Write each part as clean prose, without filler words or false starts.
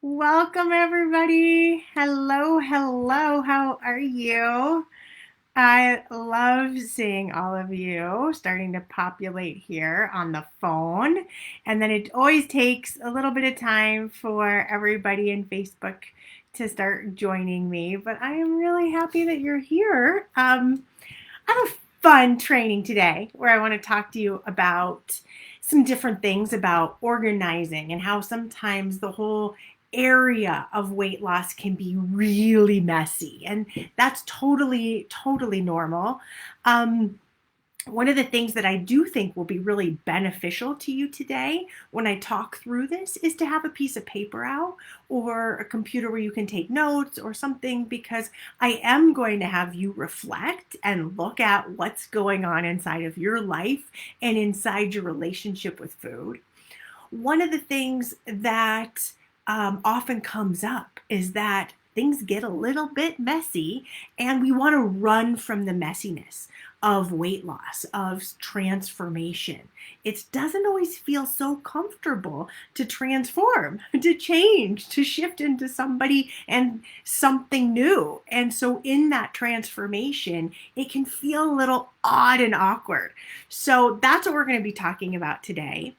Welcome, everybody. Hello, hello. How are you? I love seeing all of you starting to populate here on the phone. And then it always takes a little bit of time for everybody in Facebook to start joining me. But I am really happy that you're here. I have a fun training today where I want to talk to you about some different things about organizing and how sometimes the whole area of weight loss can be really messy. And that's totally normal. Um, One of the things that I do think will be really beneficial to you today when I talk through this is to have a piece of paper out or a computer where you can take notes or something, because I am going to have you reflect and look at what's going on inside of your life and inside your relationship with food. One of the things that often comes up is that things get a little bit messy and we want to run from the messiness of weight loss, of transformation. It doesn't always feel so comfortable to transform, to change, to shift into somebody and something new. And so in that transformation, it can feel a little odd and awkward. So that's what we're going to be talking about today.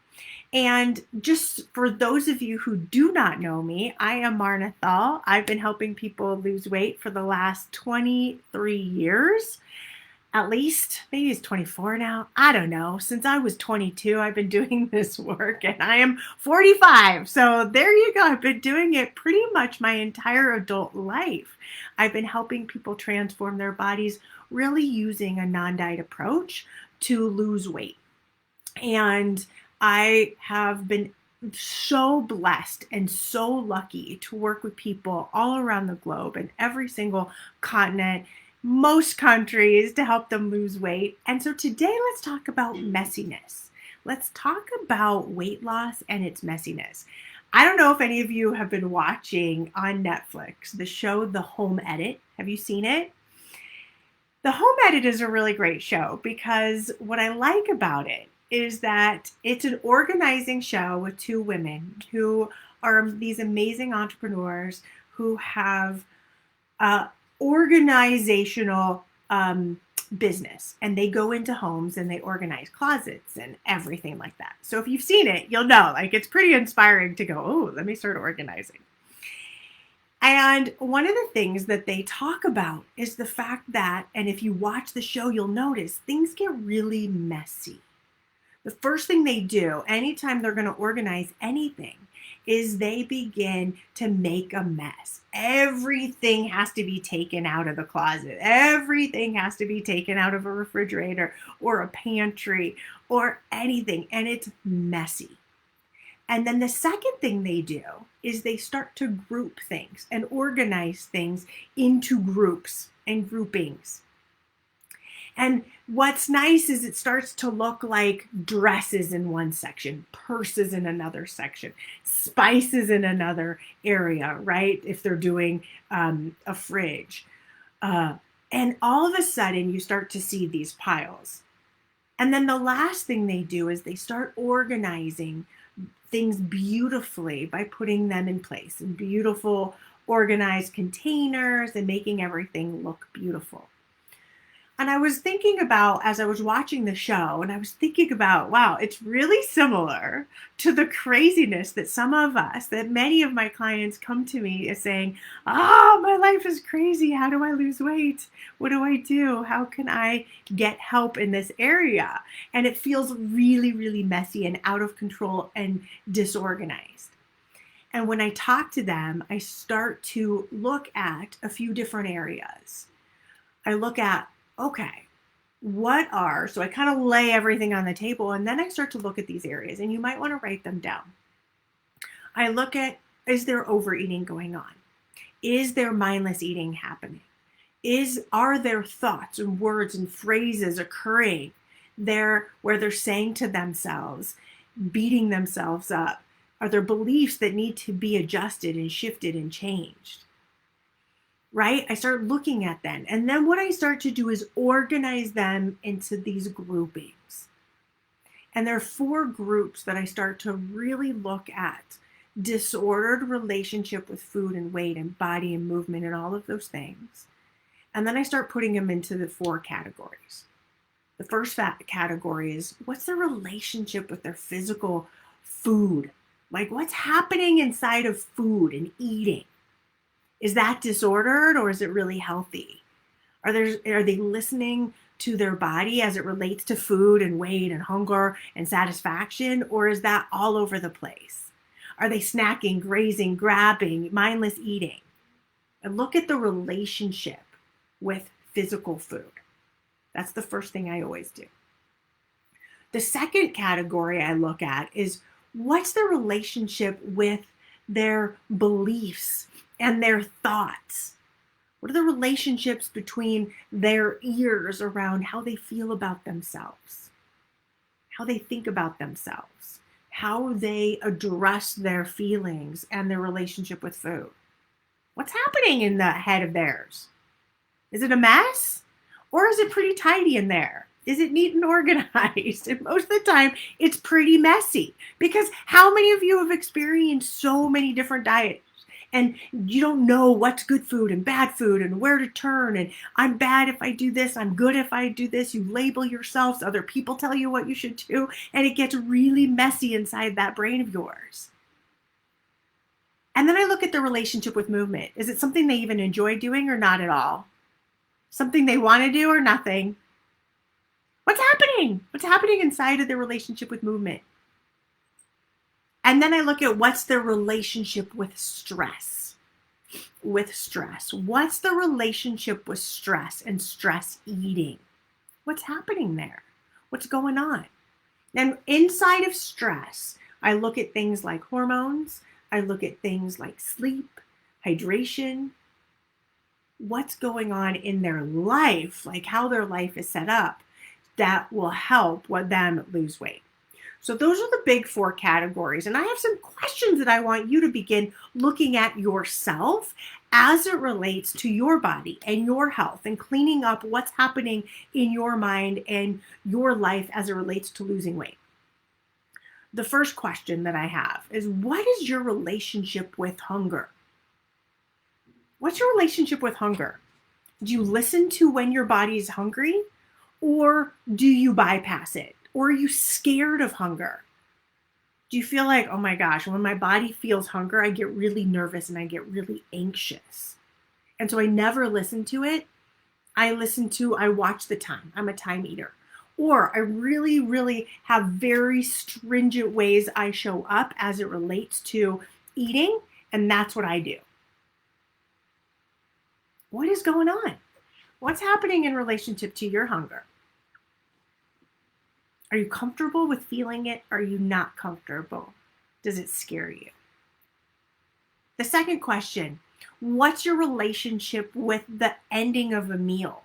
And just for those of you who do not know me, I am Marna Thall. I've been helping people lose weight for the last 23 years. At least, maybe it's 24 now. I don't know. Since I was 22, I've been doing this work and I am 45. So there you go. I've been doing it pretty much my entire adult life. I've been helping people transform their bodies, really using a non-diet approach to lose weight. And I have been so blessed and so lucky to work with people all around the globe in every single continent, most countries, to help them lose weight. And so today, let's talk about messiness. Let's talk about weight loss and its messiness. I don't know if any of you have been watching on Netflix the show The Home Edit. Have you seen it? The Home Edit is a really great show because what I like about it is that it's an organizing show with two women who are these amazing entrepreneurs who have organizational business, and they go into homes and they organize closets and everything like that. So if you've seen it, you'll know, like, it's pretty inspiring to go, oh, let me start organizing. And one of the things that they talk about is the fact that, and if you watch the show, you'll notice things get really messy. The first thing they do anytime they're going to organize anything is they begin to make a mess. Everything has to be taken out of the closet. Everything has to be taken out of a refrigerator or a pantry or anything. And it's messy. And then the second thing they do is they start to group things and organize things into groups and groupings. And what's nice is it starts to look like dresses in one section, purses in another section, spices in another area, right? If they're doing a fridge. And all of a sudden, you start to see these piles. And then the last thing they do is they start organizing things beautifully by putting them in place in beautiful, organized containers and making everything look beautiful. And I was thinking about, as I was watching the show, and I was thinking about, wow, it's really similar to the craziness that some of us, that many of my clients come to me as saying, oh, my life is crazy. How do I lose weight? What do I do? How can I get help in this area? And it feels really messy and out of control and disorganized. And when I talk to them, I start to look at a few different areas. I look at, okay, so I kind of lay everything on the table, and then I start to look at these areas, and you might want to write them down. I look at, is there overeating going on? Is there mindless eating happening? Are there thoughts and words and phrases occurring there where they're saying to themselves, beating themselves up? Are there beliefs that need to be adjusted and shifted and changed? Right? I start looking at them. And then what I start to do is organize them into these groupings. And there are 4 groups that I start to really look at disordered relationship with food and weight and body and movement and all of those things. And then I start putting them into the 4 categories. The first category is, what's their relationship with their physical food? Like, what's happening inside of food and eating? Is that disordered, or is it really healthy? Are they listening to their body as it relates to food and weight and hunger and satisfaction, or is that all over the place? Are they snacking, grazing, grabbing, mindless eating? And look at the relationship with physical food. That's the first thing I always do. The second category I look at is, what's the relationship with their beliefs and their thoughts? What are the relationships between their ears around how they feel about themselves, how they think about themselves, how they address their feelings and their relationship with food? What's happening in the head of theirs? Is it a mess? Or is it pretty tidy in there? Is it neat and organized? And most of the time, it's pretty messy. Because how many of you have experienced so many different diets and you don't know what's good food and bad food and where to turn, and I'm bad if I do this, I'm good if I do this. You label yourselves, other people tell you what you should do, and it gets really messy inside that brain of yours. And then I look at the relationship with movement. Is it something they even enjoy doing or not at all? Something they want to do or nothing? What's happening? What's happening inside of their relationship with movement? And then I look at, what's their relationship with stress? What's the relationship with stress and stress eating? What's happening there? What's going on? And inside of stress, I look at things like hormones. I look at things like sleep, hydration, what's going on in their life, like how their life is set up, that will help them lose weight. So those are the big 4 categories. And I have some questions that I want you to begin looking at yourself as it relates to your body and your health, and cleaning up what's happening in your mind and your life as it relates to losing weight. The first question that I have is, what is your relationship with hunger? What's your relationship with hunger? Do you listen to when your body is hungry, or do you bypass it? Or are you scared of hunger? Do you feel like, oh my gosh, when my body feels hunger, I get really nervous and I get really anxious. And so I never listen to it. I watch the time. I'm a time eater. Or I really, really have very stringent ways I show up as it relates to eating, and that's what I do. What is going on? What's happening in relationship to your hunger? Are you comfortable with feeling it? Are you not comfortable? Does it scare you? The second question, what's your relationship with the ending of a meal?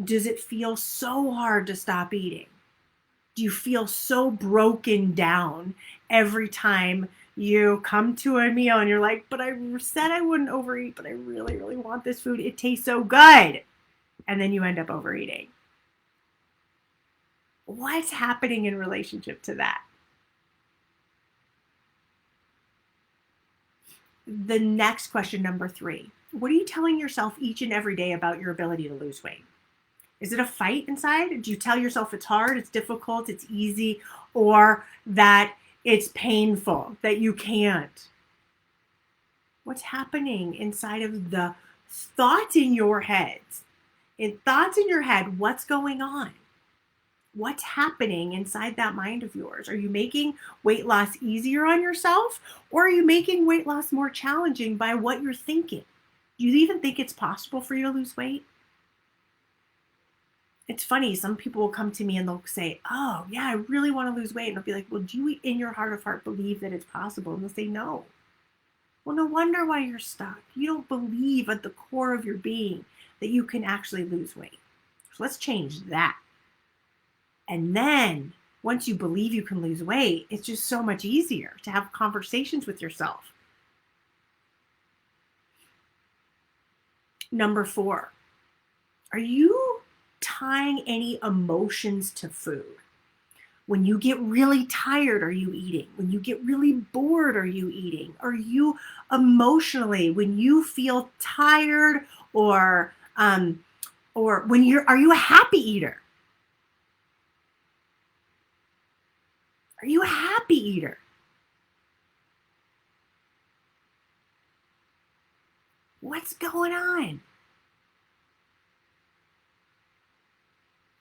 Does it feel so hard to stop eating? Do you feel so broken down every time you come to a meal and you're like, but I said I wouldn't overeat, but I really, really want this food. It tastes so good. And then you end up overeating. What's happening in relationship to that? The next question, number 3, what are you telling yourself each and every day about your ability to lose weight? Is it a fight inside? Do you tell yourself it's hard, it's difficult, it's easy, or that it's painful, that you can't? What's happening inside of the thoughts in your head? In thoughts in your head, what's going on? What's happening inside that mind of yours? Are you making weight loss easier on yourself, or are you making weight loss more challenging by what you're thinking? Do you even think it's possible for you to lose weight? It's funny, some people will come to me and they'll say, oh yeah, I really want to lose weight. And I'll be like, well, do you in your heart of heart believe that it's possible? And they'll say no. Well, no wonder why you're stuck. You don't believe at the core of your being that you can actually lose weight. So let's change that. And then once you believe you can lose weight, it's just so much easier to have conversations with yourself. Number 4, are you tying any emotions to food? When you get really tired, are you eating? When you get really bored, are you eating? Are you emotionally, when you feel tired, or when are you a happy eater? Are you a happy eater? What's going on?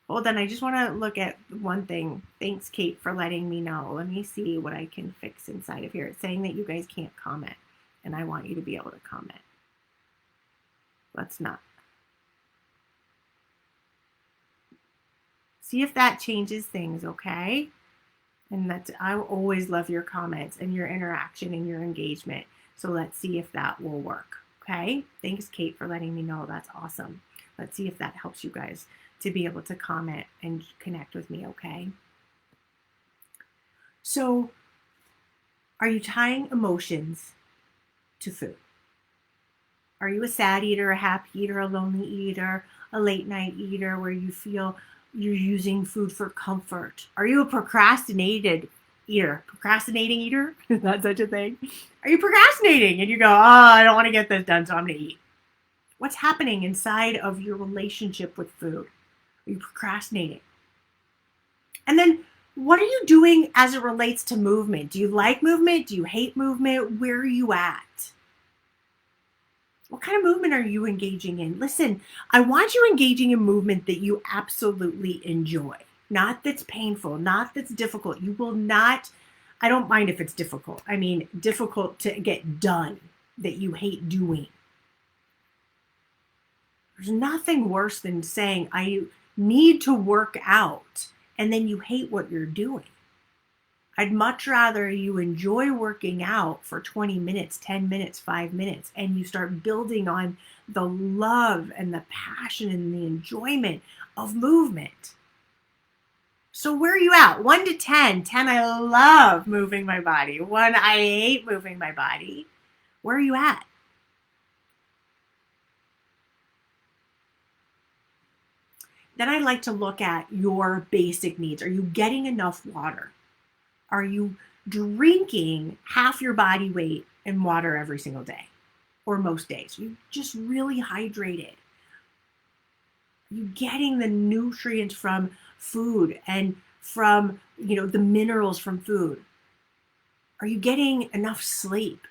Hold on, I just want to look at one thing. Thanks, Kate, for letting me know. Let me see what I can fix inside of here. It's saying that you guys can't comment, and I want you to be able to comment. Let's not. See if that changes things, okay? And I always love your comments and your interaction and your engagement. So let's see if that will work, okay? Thanks, Kate, for letting me know. That's awesome. Let's see if that helps you guys to be able to comment and connect with me, okay? So, are you tying emotions to food? Are you a sad eater, a happy eater, a lonely eater, a late night eater where you feel you're using food for comfort? Are you a procrastinating eater? Is that such a thing? Are you procrastinating and you go, oh, I don't want to get this done, so I'm going to eat? What's happening inside of your relationship with food? Are you procrastinating? And then what are you doing as it relates to movement? Do you like movement? Do you hate movement? Where are you at? What kind of movement are you engaging in? Listen, I want you engaging in movement that you absolutely enjoy, not that's painful, not that's difficult. You will not, I don't mind if it's difficult. I mean, difficult to get done that you hate doing. There's nothing worse than saying, I need to work out, and then you hate what you're doing. I'd much rather you enjoy working out for 20 minutes, 10 minutes, 5 minutes, and you start building on the love and the passion and the enjoyment of movement. So where are you at? 1 to 10. 10, I love moving my body. 1, I hate moving my body. Where are you at? Then I like to look at your basic needs. Are you getting enough water? Are you drinking half your body weight in water every single day or most days? You just really hydrated. Are you getting the nutrients from food and from, the minerals from food? Are you getting enough sleep?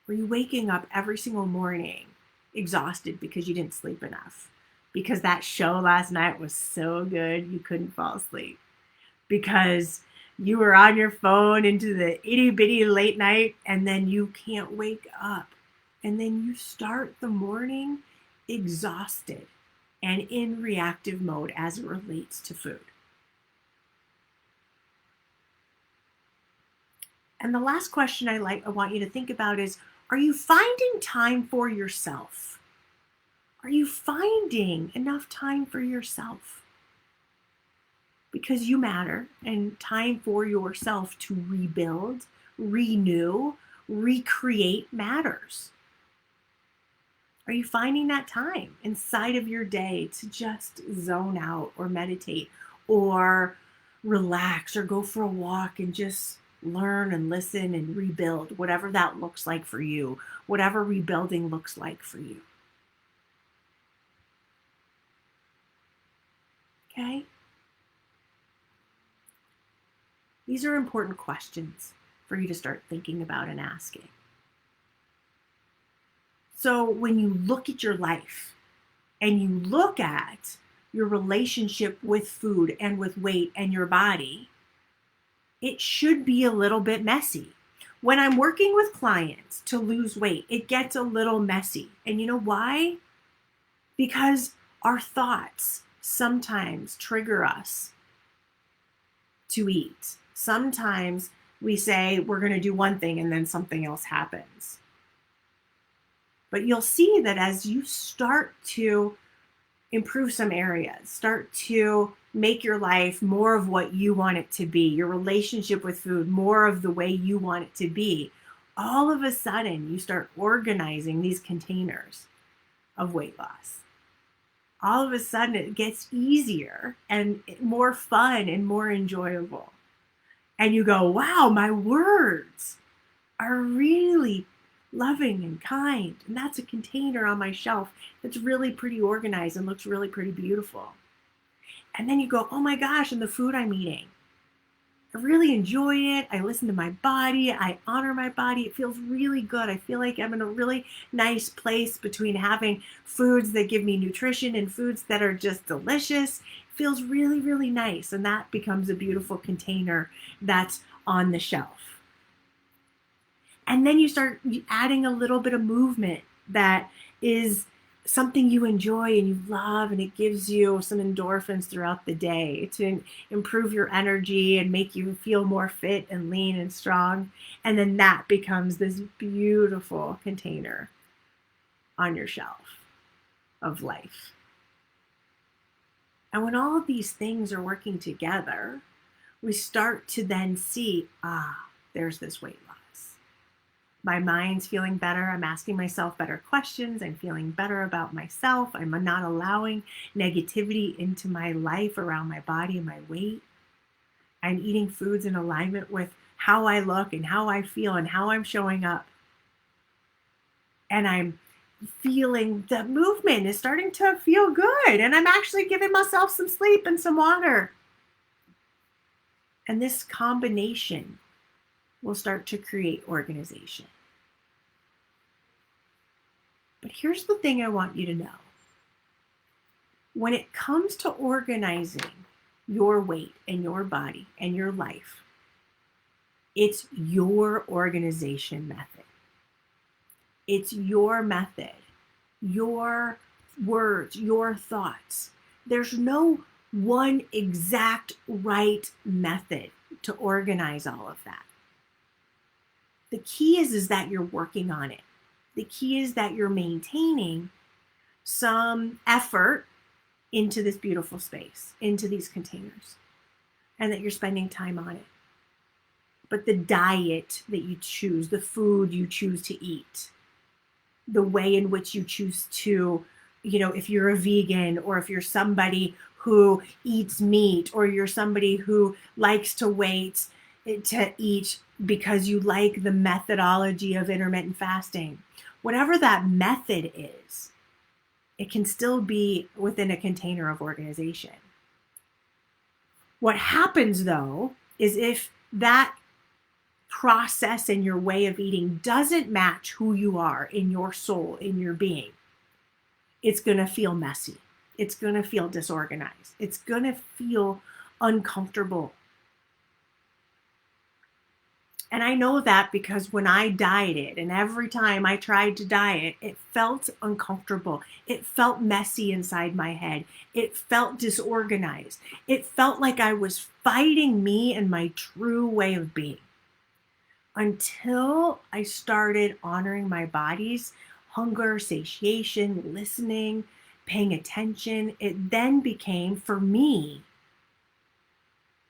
Are you waking up every single morning exhausted because you didn't sleep enough? Because that show last night was so good you couldn't fall asleep? Because you were on your phone into the itty bitty late night and then you can't wake up. And then you start the morning exhausted and in reactive mode as it relates to food. And the last question I want you to think about is, are you finding time for yourself? Are you finding enough time for yourself? Because you matter, and time for yourself to rebuild, renew, recreate matters. Are you finding that time inside of your day to just zone out or meditate or relax or go for a walk and just learn and listen and rebuild, whatever that looks like for you, whatever rebuilding looks like for you? Okay? These are important questions for you to start thinking about and asking. So when you look at your life and you look at your relationship with food and with weight and your body, it should be a little bit messy. When I'm working with clients to lose weight, it gets a little messy. And you know why? Because our thoughts sometimes trigger us to eat. Sometimes we say we're going to do one thing and then something else happens. But you'll see that as you start to improve some areas, start to make your life more of what you want it to be, your relationship with food more of the way you want it to be, all of a sudden you start organizing these containers of weight loss. all of a sudden it gets easier and more fun and more enjoyable. And you go, wow, my words are really loving and kind. And that's a container on my shelf that's really pretty organized and looks really pretty beautiful. And then you go, oh my gosh, and the food I'm eating, I really enjoy it. I listen to my body. I honor my body. It feels really good. I feel like I'm in a really nice place between having foods that give me nutrition and foods that are just delicious. It feels really, really nice. And that becomes a beautiful container that's on the shelf. And then you start adding a little bit of movement that is something you enjoy and you love, and it gives you some endorphins throughout the day to improve your energy and make you feel more fit and lean and strong. And then that becomes this beautiful container on your shelf of life. And when all of these things are working together, we start to then see, there's this weight loss. My mind's feeling better. I'm asking myself better questions. I'm feeling better about myself. I'm not allowing negativity into my life around my body and my weight. I'm eating foods in alignment with how I look and how I feel and how I'm showing up. And I'm feeling the movement is starting to feel good. And I'm actually giving myself some sleep and some water. And this combination will start to create organization. But here's the thing I want you to know. When it comes to organizing your weight and your body and your life, it's your organization method. It's your method, your words, your thoughts. There's no one exact right method to organize all of that. The key is that you're working on it. The key is that you're maintaining some effort into this beautiful space, into these containers, and that you're spending time on it. But the diet that you choose, the food you choose to eat, the way in which you choose to, if you're a vegan or if you're somebody who eats meat or you're somebody who likes to eat because you like the methodology of intermittent fasting. Whatever that method is, it can still be within a container of organization. What happens, though, is if that process and your way of eating doesn't match who you are in your soul, in your being, it's going to feel messy. It's going to feel disorganized. It's going to feel uncomfortable. And I know that because when I dieted and every time I tried to diet, it felt uncomfortable. It felt messy inside my head. It felt disorganized. It felt like I was fighting me and my true way of being. Until I started honoring my body's hunger, satiation, listening, paying attention, it then became, for me,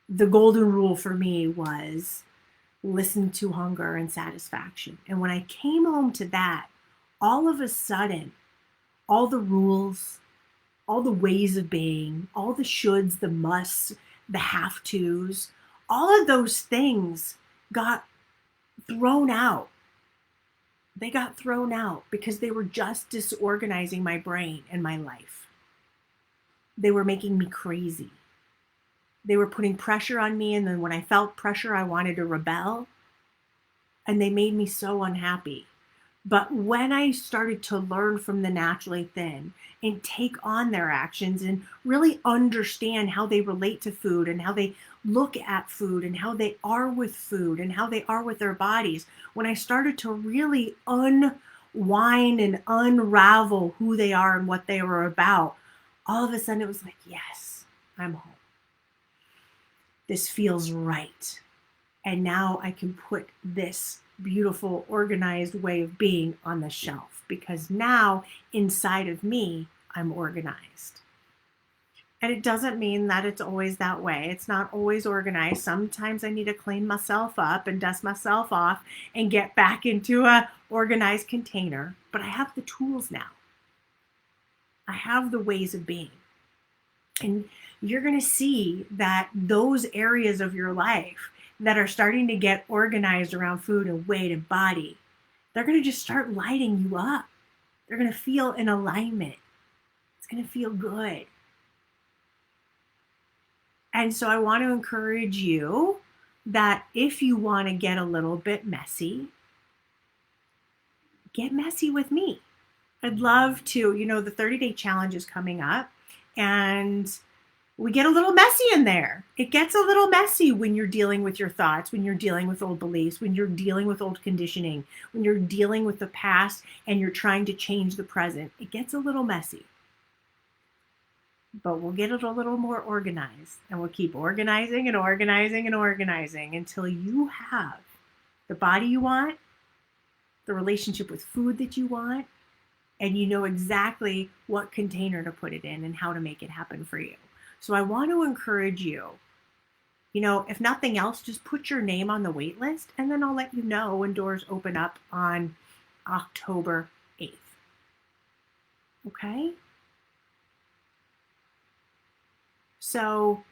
the golden rule for me was listen to hunger and satisfaction. And when I came home to that, all of a sudden, all the rules, all the ways of being, all the shoulds, the musts, the have-tos, all of those things got thrown out. They got thrown out because they were just disorganizing my brain and my life. They were making me crazy. They were putting pressure on me, and then when I felt pressure, I wanted to rebel, and they made me so unhappy. But when I started to learn from the naturally thin and take on their actions and really understand how they relate to food and how they look at food and how they are with food and how they are with their bodies, when I started to really unwind and unravel who they are and what they were about, all of a sudden it was like, yes, I'm home. This feels right. And now I can put this beautiful, organized way of being on the shelf because now inside of me, I'm organized. And it doesn't mean that it's always that way. It's not always organized. Sometimes I need to clean myself up and dust myself off and get back into a organized container. But I have the tools now. I have the ways of being. And you're going to see that those areas of your life that are starting to get organized around food and weight and body, they're going to just start lighting you up. They're going to feel in alignment. It's going to feel good. And so I want to encourage you that if you want to get a little bit messy, get messy with me. I'd love to, the 30-day challenge is coming up, and we get a little messy in there. It gets a little messy when you're dealing with your thoughts, when you're dealing with old beliefs, when you're dealing with old conditioning, when you're dealing with the past and you're trying to change the present. It gets a little messy. But we'll get it a little more organized, and we'll keep organizing and organizing and organizing until you have the body you want, the relationship with food that you want, and you know exactly what container to put it in and how to make it happen for you. So I want to encourage you, if nothing else, just put your name on the wait list, and then I'll let you know when doors open up on October 8th. Okay? So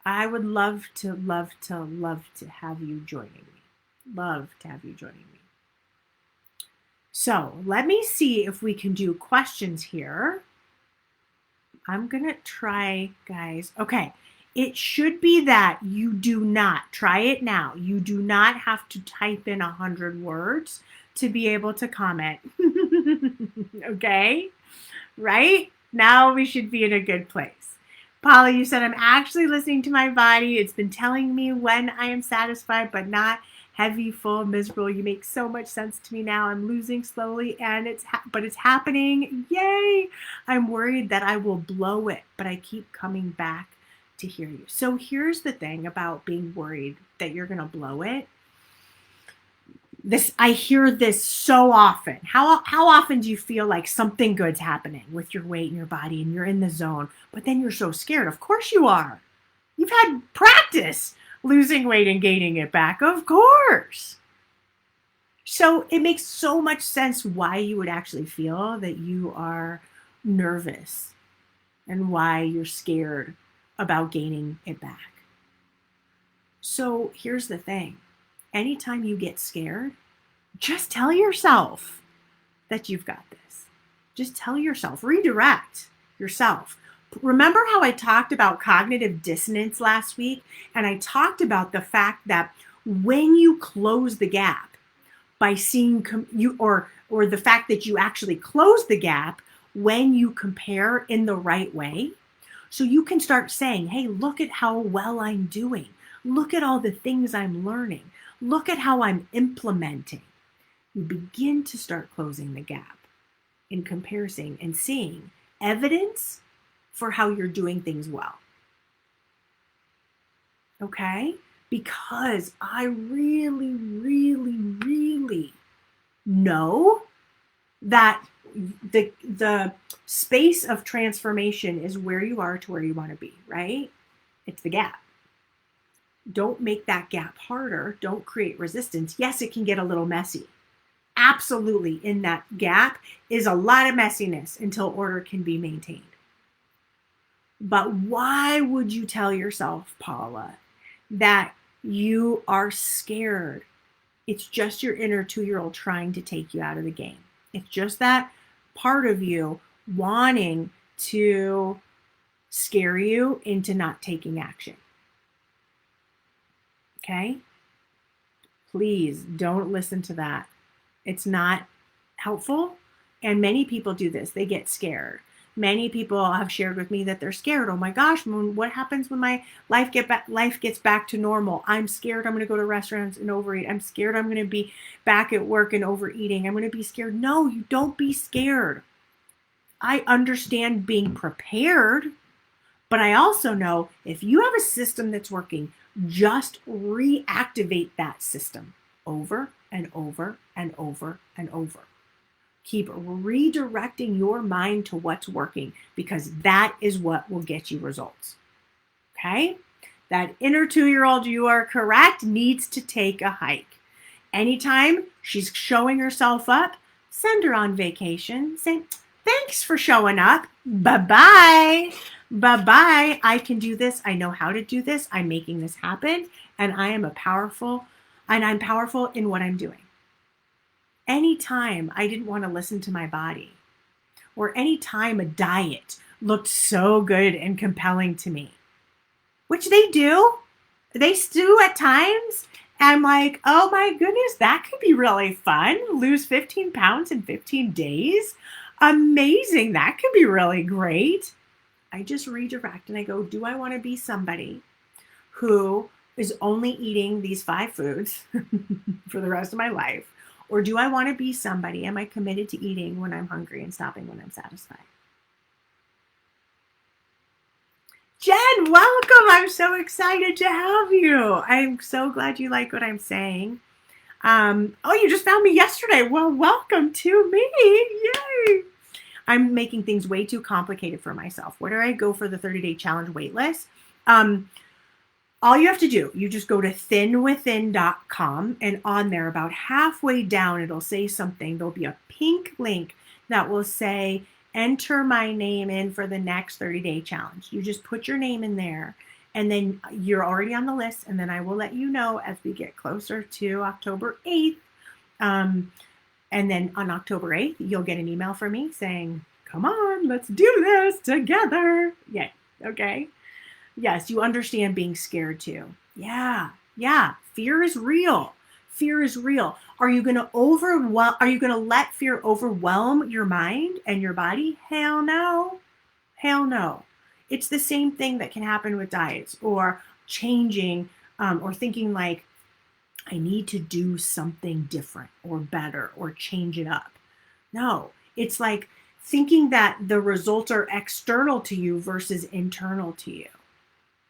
I would love to have you joining me. Love to have you joining me. So let me see if we can do questions here. I'm going to try, guys. Okay. It should be that you do not, try it now. You do not have to type in 100 words to be able to comment. Okay? Right? Now we should be in a good place. Paula, you said, I'm actually listening to my body. It's been telling me when I am satisfied, but not heavy, full, miserable. You make so much sense to me now. I'm losing slowly, and it's happening. Yay! I'm worried that I will blow it, but I keep coming back to hear you. So here's the thing about being worried that you're going to blow it. I hear this so often. How often do you feel like something good's happening with your weight and your body and you're in the zone, but then you're so scared? Of course you are. You've had practice losing weight and gaining it back, of course. So it makes so much sense why you would actually feel that you are nervous and why you're scared about gaining it back. So here's the thing. Anytime you get scared, just tell yourself that you've got this. Just tell yourself, redirect yourself. Remember how I talked about cognitive dissonance last week? And I talked about the fact that when you close the gap by seeing or the fact that you actually close the gap when you compare in the right way, so you can start saying, hey, look at how well I'm doing. Look at all the things I'm learning. Look at how I'm implementing. You begin to start closing the gap in comparison and seeing evidence for how you're doing things well. Okay? Because I really, really, really know that the space of transformation is where you are to where you want to be, right? It's the gap. Don't make that gap harder. Don't create resistance. Yes, it can get a little messy. Absolutely, in that gap is a lot of messiness until order can be maintained. But why would you tell yourself, Paula, that you are scared? It's just your inner 2-year-old trying to take you out of the game. It's just that part of you wanting to scare you into not taking action. Okay? Please don't listen to that. It's not helpful. And many people do this. They get scared. Many people have shared with me that they're scared. Oh my gosh, what happens when my life gets back to normal? I'm scared I'm going to go to restaurants and overeat. I'm scared I'm going to be back at work and overeating. I'm going to be scared. No, you don't be scared. I understand being prepared, but I also know if you have a system that's working, just reactivate that system over and over and over and over. Keep redirecting your mind to what's working, because that is what will get you results. Okay? That inner 2-year-old, you are correct, needs to take a hike. Anytime she's showing herself up, send her on vacation. Say, Thanks for showing up. Bye-bye. Bye-bye. I can do this. I know how to do this. I'm making this happen. And I'm powerful in what I'm doing. Anytime I didn't want to listen to my body, or anytime a diet looked so good and compelling to me, which they do at times. I'm like, oh my goodness, that could be really fun. Lose 15 pounds in 15 days. Amazing. That could be really great. I just redirect and I go, do I want to be somebody who is only eating these 5 foods for the rest of my life? Or do I want to be somebody, am I committed to eating when I'm hungry and stopping when I'm satisfied? Jen, welcome. I'm so excited to have you. I'm so glad you like what I'm saying. Oh, you just found me yesterday. Well, welcome to me. Yay. I'm making things way too complicated for myself. Where do I go for the 30-day challenge waitlist? All you have to do, you just go to thinwithin.com, and on there about halfway down, it'll say something. There'll be a pink link that will say, enter my name in for the next 30-day challenge. You just put your name in there, and then you're already on the list, and then I will let you know as we get closer to October 8th. And then on October 8th, you'll get an email from me saying, come on, let's do this together. Yeah, okay. Yes, you understand being scared too. Yeah. Fear is real. Fear is real. Are you going to let fear overwhelm your mind and your body? Hell no. Hell no. It's the same thing that can happen with diets or changing or thinking like, I need to do something different or better or change it up. No, it's like thinking that the results are external to you versus internal to you.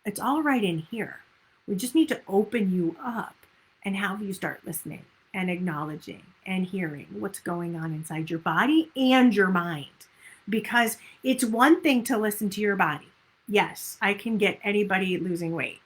It's all right in here. We just need to open you up and have you start listening and acknowledging and hearing what's going on inside your body and your mind. Because it's one thing to listen to your body. Yes, I can get anybody losing weight.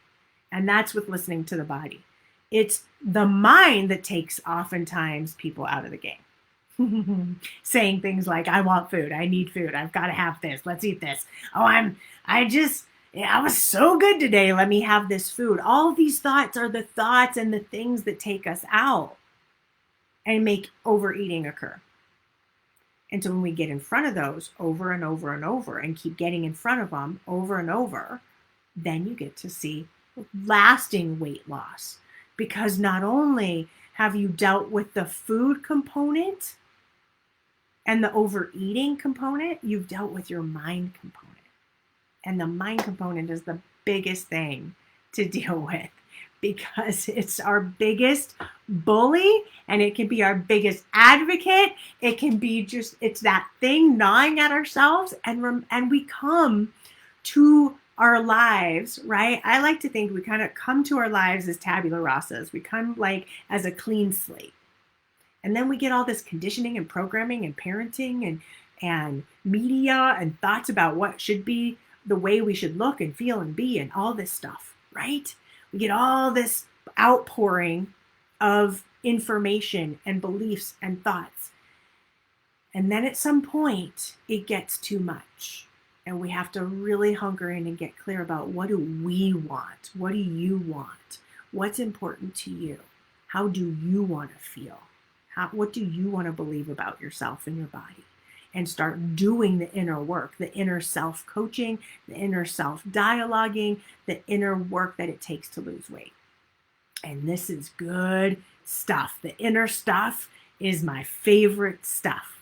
And that's with listening to the body. It's the mind that takes oftentimes people out of the game. Saying things like, I want food, I need food, I've got to have this, let's eat this. Oh, I was so good today, let me have this food. All these thoughts are the thoughts and the things that take us out and make overeating occur. And so when we get in front of those over and over and over and keep getting in front of them over and over, then you get to see lasting weight loss. Because not only have you dealt with the food component and the overeating component, you've dealt with your mind component. And the mind component is the biggest thing to deal with because it's our biggest bully and it can be our biggest advocate. It can be it's that thing gnawing at ourselves, and we come to our lives, right? I like to think we kind of come to our lives as tabula rasas. We come like as a clean slate. And then we get all this conditioning and programming and parenting and media and thoughts about what should be the way we should look and feel and be and all this stuff, right? We get all this outpouring of information and beliefs and thoughts. And then at some point, it gets too much. And we have to really hunker in and get clear about what do we want? What do you want? What's important to you? How do you want to feel? What do you want to believe about yourself and your body? And start doing the inner work, the inner self-coaching, the inner self-dialoguing, the inner work that it takes to lose weight. And this is good stuff. The inner stuff is my favorite stuff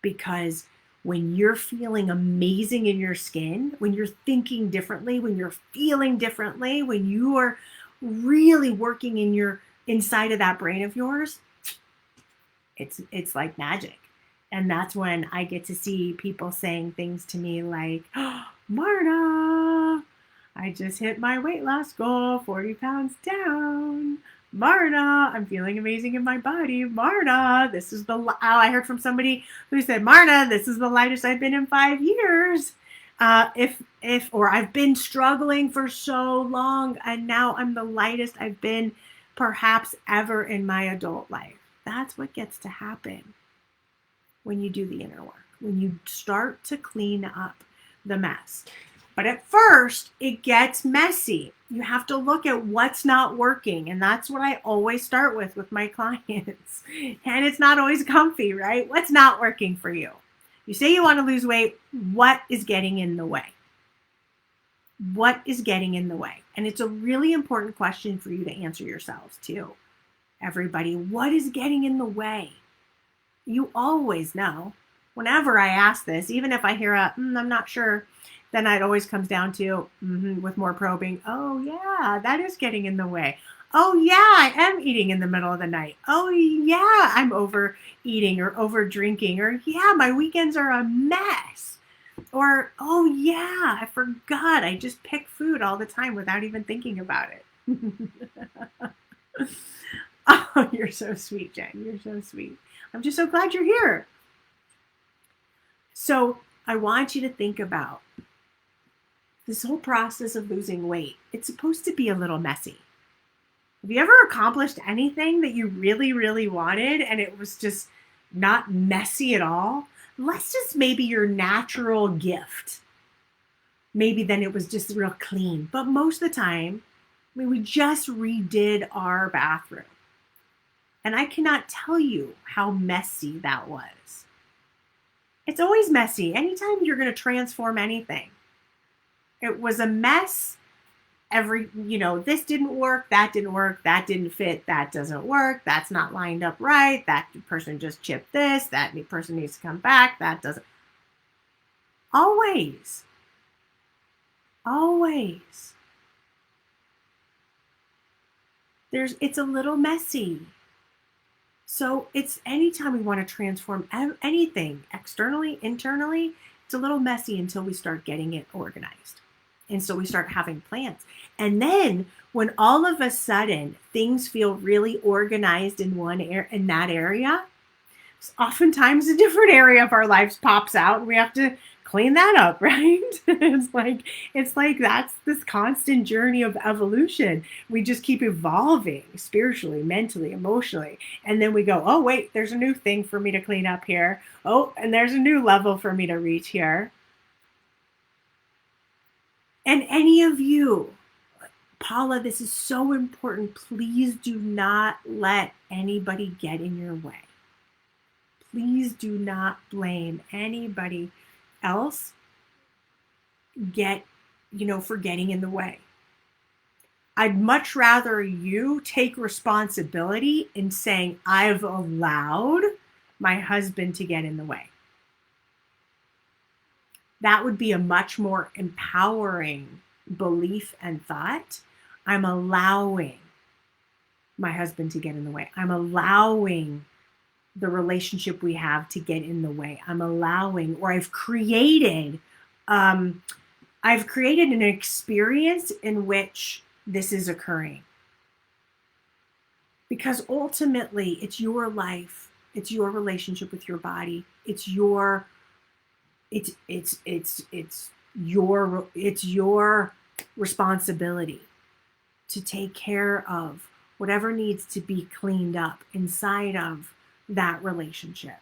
because when you're feeling amazing in your skin, when you're thinking differently, when you're feeling differently, when you are really working in your inside of that brain of yours, it's like magic. And that's when I get to see people saying things to me like, oh, Marna, I just hit my weight loss goal, 40 pounds down. Marna, I'm feeling amazing in my body. Marna, I heard from somebody who said, Marna, this is the lightest I've been in 5 years. Or I've been struggling for so long and now I'm the lightest I've been perhaps ever in my adult life. That's what gets to happen when you do the inner work. when you start to clean up the mess. But at first, it gets messy. You have to look at what's not working. And that's what I always start with my clients. And it's not always comfy, right? What's not working for you? You say you want to lose weight. What is getting in the way? What is getting in the way? And it's a really important question for you to answer yourselves too. Everybody, what is getting in the way? You always know. Whenever I ask this, even if I hear I'm not sure, then it always comes down to, with more probing, oh yeah, that is getting in the way. Oh yeah, I am eating in the middle of the night. Oh yeah, I'm overeating or over drinking. Or yeah, my weekends are a mess. Or, oh yeah, I forgot. I just pick food all the time without even thinking about it. Oh, you're so sweet, Jen. You're so sweet. I'm just so glad you're here. So I want you to think about this whole process of losing weight. It's supposed to be a little messy. Have you ever accomplished anything that you really, really wanted and it was just not messy at all? Unless just maybe your natural gift. Maybe then it was just real clean. But most of the time, we just redid our bathroom. And I cannot tell you how messy that was. It's always messy. Anytime you're going to transform anything. It was a mess. This didn't work, that didn't fit, that doesn't work, that's not lined up right, that person just chipped this, that person needs to come back, that doesn't. Always. It's a little messy. So it's anytime we want to transform anything externally, internally, it's a little messy until we start getting it organized. And so we start having plans. And then when all of a sudden things feel really organized in that area, oftentimes a different area of our lives pops out and we have to clean that up, right? It's like that's this constant journey of evolution. We just keep evolving spiritually, mentally, emotionally. And then we go, oh, wait, there's a new thing for me to clean up here. Oh, and there's a new level for me to reach here. And any of you, Paula, this is so important. Please do not let anybody get in your way. Please do not blame anybody else for getting in the way. I'd much rather you take responsibility in saying, I've allowed my husband to get in the way. That would be a much more empowering belief and thought. I'm allowing my husband to get in the way. I'm allowing the relationship we have to get in the way. I'm allowing, or I've created an experience in which this is occurring. Because ultimately, it's your life. It's your relationship with your body. It's your responsibility to take care of whatever needs to be cleaned up inside of that relationship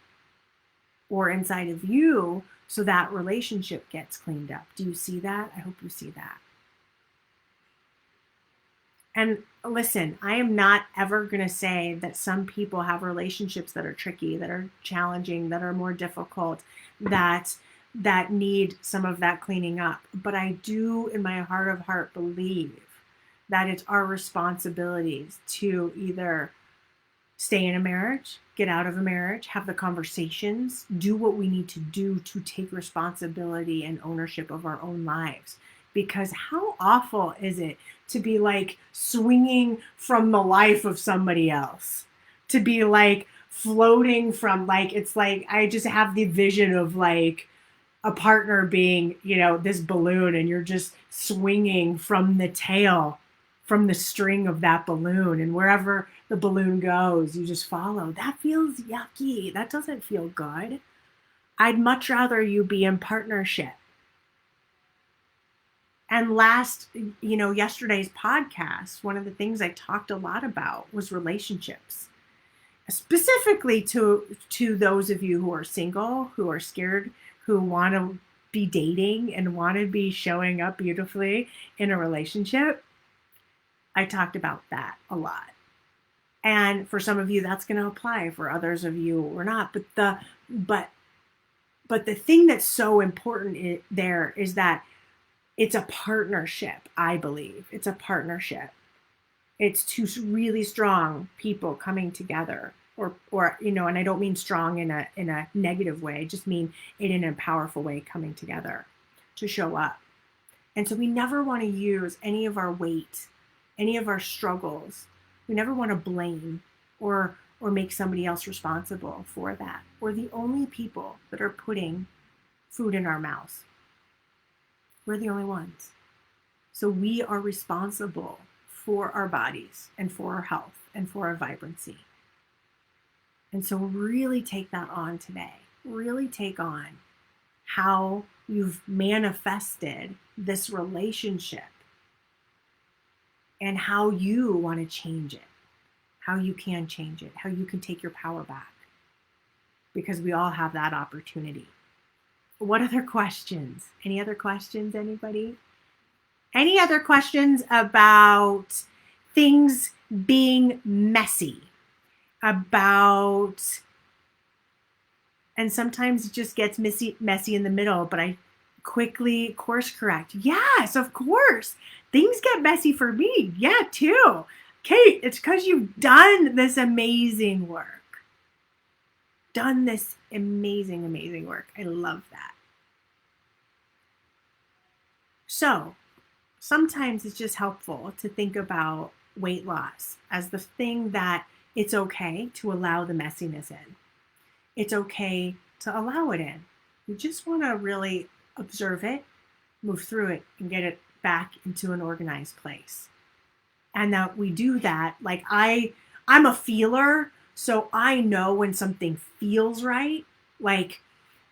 or inside of you so that relationship gets cleaned up. Do you see that? I hope you see that. And listen, I am not ever going to say that some people have relationships that are tricky, that are challenging, that are more difficult, that need some of that cleaning up. But I do, in my heart of heart, believe that it's our responsibilities to either stay in a marriage, get out of a marriage, have the conversations, do what we need to do to take responsibility and ownership of our own lives. Because how awful is it to be like swinging from the life of somebody else, to be like floating from it's like, I just have the vision of like a partner being, this balloon, and you're just swinging from the tail, from the string of that balloon, and wherever the balloon goes, you just follow. That feels yucky. That doesn't feel good. I'd much rather you be in partnership. And yesterday's podcast, one of the things I talked a lot about was relationships. specifically to those of you who are single, who are scared, who want to be dating and want to be showing up beautifully in a relationship. I talked about that a lot. And for some of you that's going to apply, for others of you or not. But the thing that's so important there is that it's a partnership. I believe it's a partnership. It's two really strong people coming together, or and I don't mean strong in a negative way. I just mean it in a powerful way, coming together to show up. And so we never want to use any of our weight, any of our struggles. We never want to blame or make somebody else responsible for that. We're the only people that are putting food in our mouths. We're the only ones. So we are responsible for our bodies and for our health and for our vibrancy. And so really take that on today. Really take on how you've manifested this relationship and how you want to change it, how you can change it, how you can take your power back, because we all have that opportunity. What other questions? Any other questions, anybody? Any other questions about things being messy? About, and sometimes it just gets messy in the middle, but I quickly course correct. Yes, of course. Things get messy for me. Yeah, too. Kate, it's because you've done this amazing work. Done this amazing, amazing work. I love that. So sometimes it's just helpful to think about weight loss as the thing that it's okay to allow the messiness in. It's okay to allow it in. You just want to really observe it, move through it, and get it back into an organized place. And that we do that, like I'm a feeler, so I know when something feels right. Like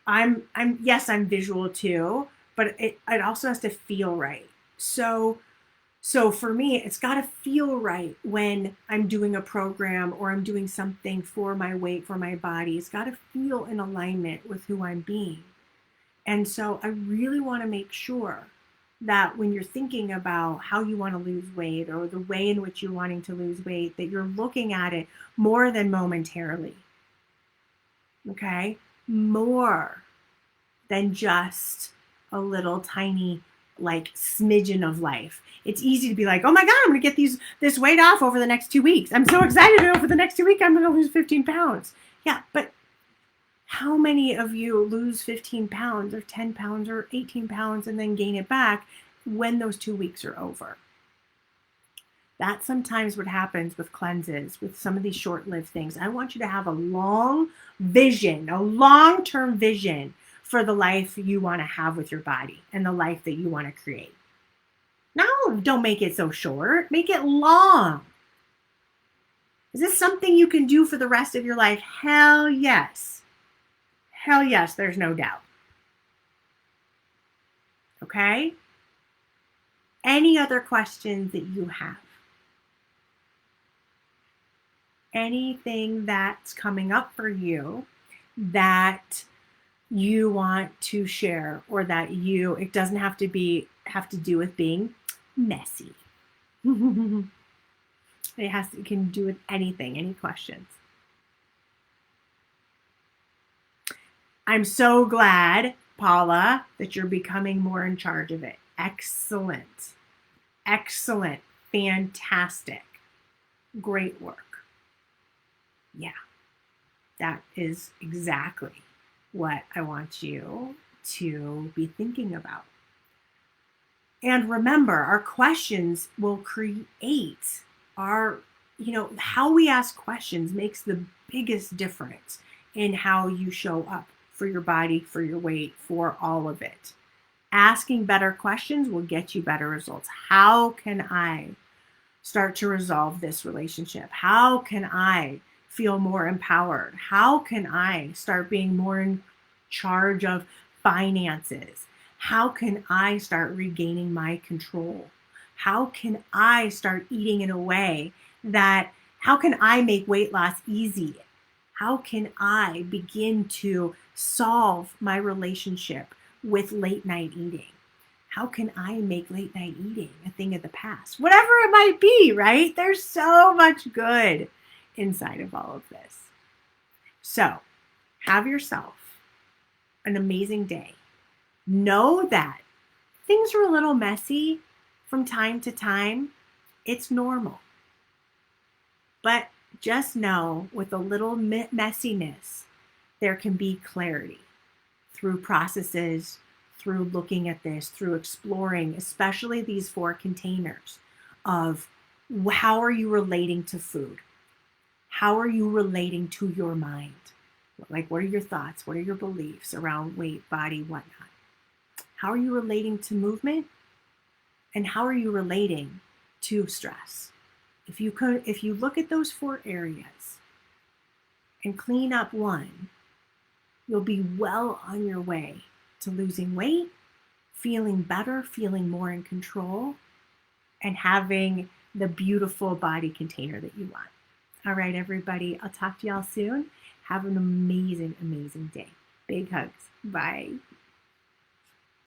I'm visual too, but it also has to feel right. So for me, it's got to feel right when I'm doing a program or I'm doing something for my weight, for my body. It's got to feel in alignment with who I'm being. And so I really want to make sure that when you're thinking about how you want to lose weight or the way in which you're wanting to lose weight, that you're looking at it more than momentarily. Okay? More than just a little tiny smidgen of life. It's easy to be like, oh my God, I'm going to get this weight off over the next 2 weeks. I'm so excited over the next 2 weeks, I'm going to lose 15 pounds. Yeah, but how many of you lose 15 pounds or 10 pounds or 18 pounds and then gain it back when those 2 weeks are over? That's sometimes what happens with cleanses, with some of these short-lived things. I want you to have a long vision, a long-term vision for the life you want to have with your body and the life that you want to create. No, don't make it so short. Make it long. Is this something you can do for the rest of your life? Hell yes. Hell yes, there's no doubt. Okay? Any other questions that you have? Anything that's coming up for you that you want to share, or that it doesn't have to do with being messy. It can do with anything. Any questions? I'm so glad, Paula, that you're becoming more in charge of it. Excellent. Excellent. Fantastic. Great work. Yeah, that is exactly what I want you to be thinking about. And remember, our questions will create how we ask questions makes the biggest difference in how you show up for your body, for your weight, for all of it. Asking better questions will get you better results. How can I start to resolve this relationship? How can I feel more empowered? How can I start being more in charge of finances? How can I start regaining my control? How can I start eating in a way that How can I make weight loss easy? How can I begin to solve my relationship with late night eating? How can I make late night eating a thing of the past? Whatever it might be, right? There's so much good inside of all of this. So have yourself an amazing day. Know that things are a little messy from time to time. It's normal. But just know with a little messiness, there can be clarity through processes, through looking at this, through exploring, especially these 4 containers of how are you relating to food? How are you relating to your mind? Like, what are your thoughts? What are your beliefs around weight, body, whatnot? How are you relating to movement? And how are you relating to stress? If you look at those 4 areas and clean up one, you'll be well on your way to losing weight, feeling better, feeling more in control, and having the beautiful body container that you want. All right, everybody, I'll talk to y'all soon. Have an amazing, amazing day. Big hugs. Bye.